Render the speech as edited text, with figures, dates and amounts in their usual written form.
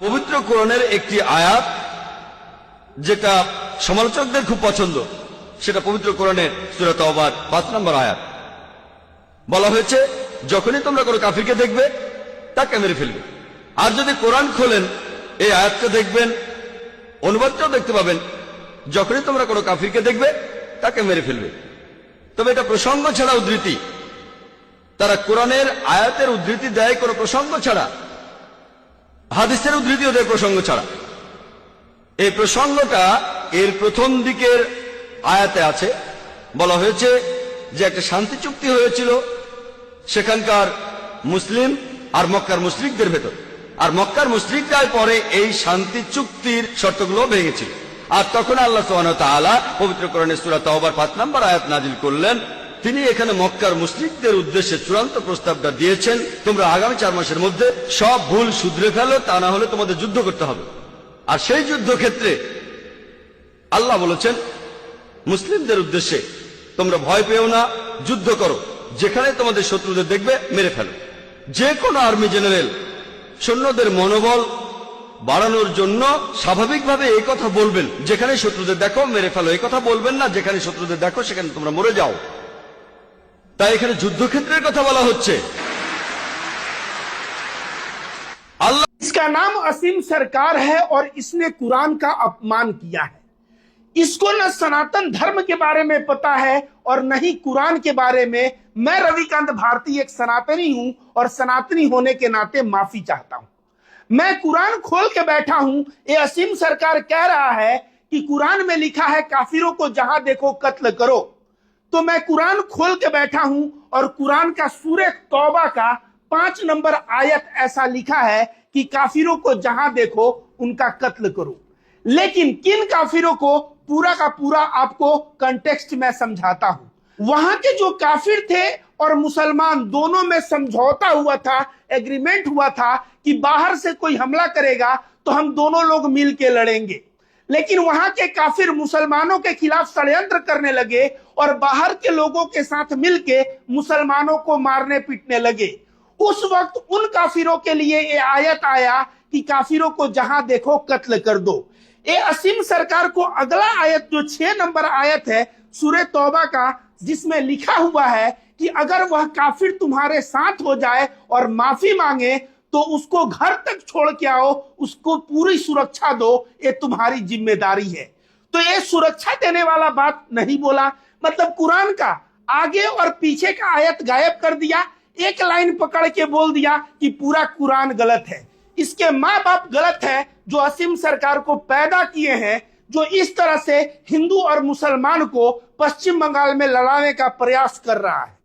পবিত্র কোরআনের একটি আয়াত যেটা সমালোচকদের খুব পছন্দ, সেটা পবিত্র কোরআনের সূরা তাওবার ৫ নম্বর আয়াত। বলা হয়েছে, যখনই তোমরা কোনো কাফিরকে দেখবে তাকে মেরে ফেলবে। আর যদি কোরআন খোলেন এই আয়াতটা দেখবেন, অনুবাদটাও দেখতে পাবেন, যখনই তোমরা কোনো কাফিরকে দেখবে তাকে মেরে ফেলবে। তবে এটা প্রসঙ্গ ছাড়া উদ্ধৃতি। তারা কোরআনের আয়াতের উদ্ধৃতি দেয় কোনো প্রসঙ্গ ছাড়া, হাদিসের উদ্ধৃতিও দেয় প্রসঙ্গ ছাড়া। এই প্রসঙ্গটা এর প্রথম দিকের আয়াতে আছে। বলা হয়েছে যে একটা শান্তি চুক্তি হয়েছিল সেখানকার মুসলিম আর মক্কার মুশরিকদের ভেতর, আর মক্কার মুশরিকরা পরে এই শান্তি চুক্তির শর্তগুলো ভেঙেছিল। আর তখন আল্লাহ সুবহানাহু ওয়া তাআলা পবিত্র কোরআনের সূরা তাওবার ৫ নম্বর আয়াত নাজিল করলেন। তিনি এখানে মক্কার মুশরিকদের উদ্দেশ্যে চূড়ান্ত প্রস্তাবটা দিয়েছেন, তোমরা আগামী 4 মাসের মধ্যে সব ভুল শুধরে ফেলো, তা না হলে তোমাদের যুদ্ধ করতে হবে। আর সেই যুদ্ধক্ষেত্রে আল্লাহ বলেছেন মুসলিমদের উদ্দেশ্যে, তোমরা ভয় পেও না, যুদ্ধ করো, যেখানে তোমাদের শত্রুদের দেখবে মেরে ফেলো। যে কোনো আর্মি জেনারেল সৈন্যদের মনোবল বাড়ানোর জন্য স্বাভাবিকভাবে এই কথা বলবেন, যেখানে শত্রুদের দেখো মেরে ফেলো। এই কথা বলবেন না যেখানে শত্রুদের দেখো সেখানে তোমরা মরে যাও। তাই এখানে যুদ্ধক্ষেত্রের কথা বলা হচ্ছে। अल्लाह इसका नाम असीम सरकार है और इसने कुरान का अपमान किया है। इसको न सनातन धर्म के बारे में पता है और न ही कुरान के बारे में। मैं रविकांत भारती एक सनातनी हूं और सनातनी होने के नाते माफी चाहता हूं। मैं कुरान खोल के बैठा हूं, ये असीम सरकार कह रहा है कि कुरान में लिखा है काफिरों को जहां देखो कत्ल करो। तो मैं कुरान खोल के बैठा हूं और कुरान का सूरह तौबा का 5 नंबर आयत ऐसा लिखा है कि काफिरों को जहां देखो उनका कत्ल करो। लेकिन किन काफिरों को, पूरा का पूरा आपको कंटेक्स्ट में समझाता हूं। वहां के जो काफिर थे और मुसलमान दोनों में समझौता हुआ था, एग्रीमेंट हुआ था कि बाहर से कोई हमला करेगा तो हम दोनों लोग मिल के लड़ेंगे। लेकिन वहां के काफिर मुसलमानों के खिलाफ षड्यंत्र करने लगे और बाहर के लोगों के साथ मिलके मुसलमानों को मारने पीटने लगे। उस वक्त उन काफिरों के लिए ये आयत आया कि काफिरों को जहां देखो कत्ल कर दो। ये असीम सरकार को अगला आयत जो 6 नंबर आयत है सूरह तौबा का, जिसमें लिखा हुआ है कि अगर वह काफिर तुम्हारे साथ हो जाए और माफी मांगे तो उसको घर तक छोड़ के आओ, उसको पूरी सुरक्षा दो, ये तुम्हारी जिम्मेदारी है। तो ये सुरक्षा देने वाला बात नहीं बोला, मतलब कुरान का आगे और पीछे का आयत गायब कर दिया, एक लाइन पकड़ के बोल दिया कि पूरा कुरान गलत है। इसके माँ बाप गलत है जो असीम सरकार को पैदा किए हैं, जो इस तरह से हिंदू और मुसलमान को पश्चिम बंगाल में लड़ाने का प्रयास कर रहा है।